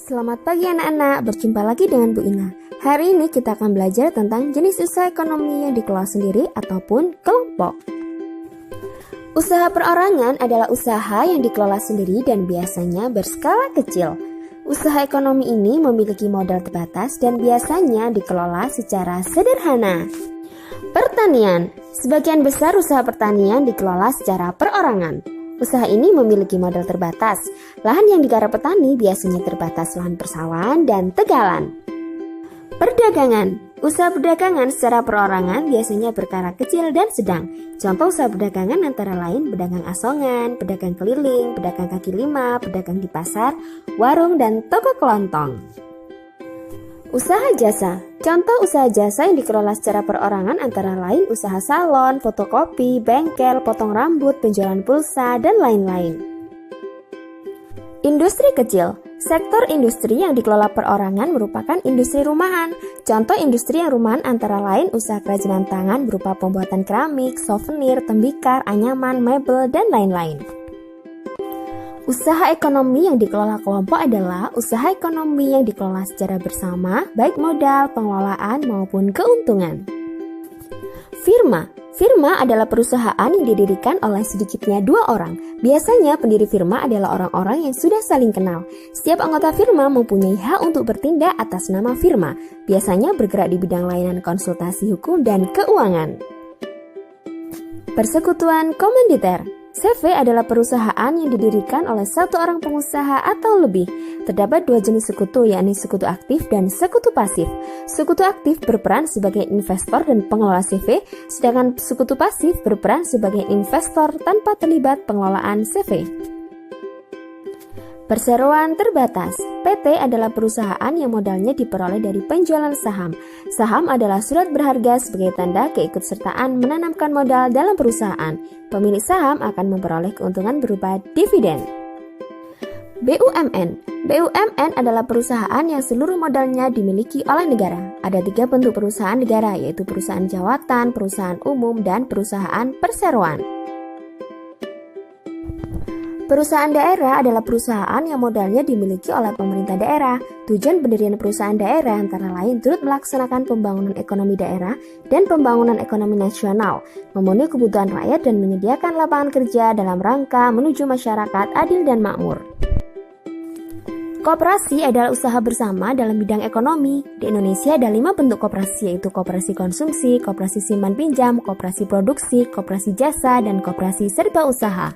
Selamat pagi anak-anak, berjumpa lagi dengan Bu Ina. Hari ini kita akan belajar tentang jenis usaha ekonomi yang dikelola sendiri ataupun kelompok. Usaha perorangan adalah usaha yang dikelola sendiri dan biasanya berskala kecil. Usaha ekonomi ini memiliki modal terbatas dan biasanya dikelola secara sederhana. Pertanian. Sebagian besar usaha pertanian dikelola secara perorangan. Usaha ini memiliki modal terbatas. Lahan yang digarap petani biasanya terbatas lahan persawahan dan tegalan. Perdagangan. Usaha perdagangan secara perorangan biasanya berskala kecil dan sedang. Contoh usaha perdagangan antara lain pedagang asongan, pedagang keliling, pedagang kaki lima, pedagang di pasar, warung, dan toko kelontong. Usaha jasa. Contoh usaha jasa yang dikelola secara perorangan antara lain usaha salon, fotokopi, bengkel, potong rambut, penjualan pulsa, dan lain-lain. Industri kecil. Sektor industri yang dikelola perorangan merupakan industri rumahan. Contoh industri yang rumahan antara lain usaha kerajinan tangan berupa pembuatan keramik, souvenir, tembikar, anyaman, mebel, dan lain-lain. Usaha ekonomi yang dikelola kelompok adalah usaha ekonomi yang dikelola secara bersama, baik modal, pengelolaan, maupun keuntungan. Firma. Firma adalah perusahaan yang didirikan oleh sedikitnya 2 orang. Biasanya pendiri firma adalah orang-orang yang sudah saling kenal. Setiap anggota firma mempunyai hak untuk bertindak atas nama firma. Biasanya bergerak di bidang layanan konsultasi hukum dan keuangan. Persekutuan komanditer. CV adalah perusahaan yang didirikan oleh satu orang pengusaha atau lebih. Terdapat 2 jenis sekutu, yakni sekutu aktif dan sekutu pasif. Sekutu aktif berperan sebagai investor dan pengelola CV, sedangkan sekutu pasif berperan sebagai investor tanpa terlibat pengelolaan CV. Perseroan terbatas. PT adalah perusahaan yang modalnya diperoleh dari penjualan saham. Saham adalah surat berharga sebagai tanda keikutsertaan menanamkan modal dalam perusahaan. Pemilik saham akan memperoleh keuntungan berupa dividen. BUMN. BUMN adalah perusahaan yang seluruh modalnya dimiliki oleh negara. Ada 3 bentuk perusahaan negara, yaitu perusahaan jawatan, perusahaan umum, dan perusahaan perseroan. Perusahaan daerah adalah perusahaan yang modalnya dimiliki oleh pemerintah daerah. Tujuan pendirian perusahaan daerah antara lain turut melaksanakan pembangunan ekonomi daerah dan pembangunan ekonomi nasional, memenuhi kebutuhan rakyat dan menyediakan lapangan kerja dalam rangka menuju masyarakat adil dan makmur. Koperasi adalah usaha bersama dalam bidang ekonomi. Di Indonesia ada 5 bentuk koperasi, yaitu koperasi konsumsi, koperasi simpan pinjam, koperasi produksi, koperasi jasa, dan koperasi serba usaha.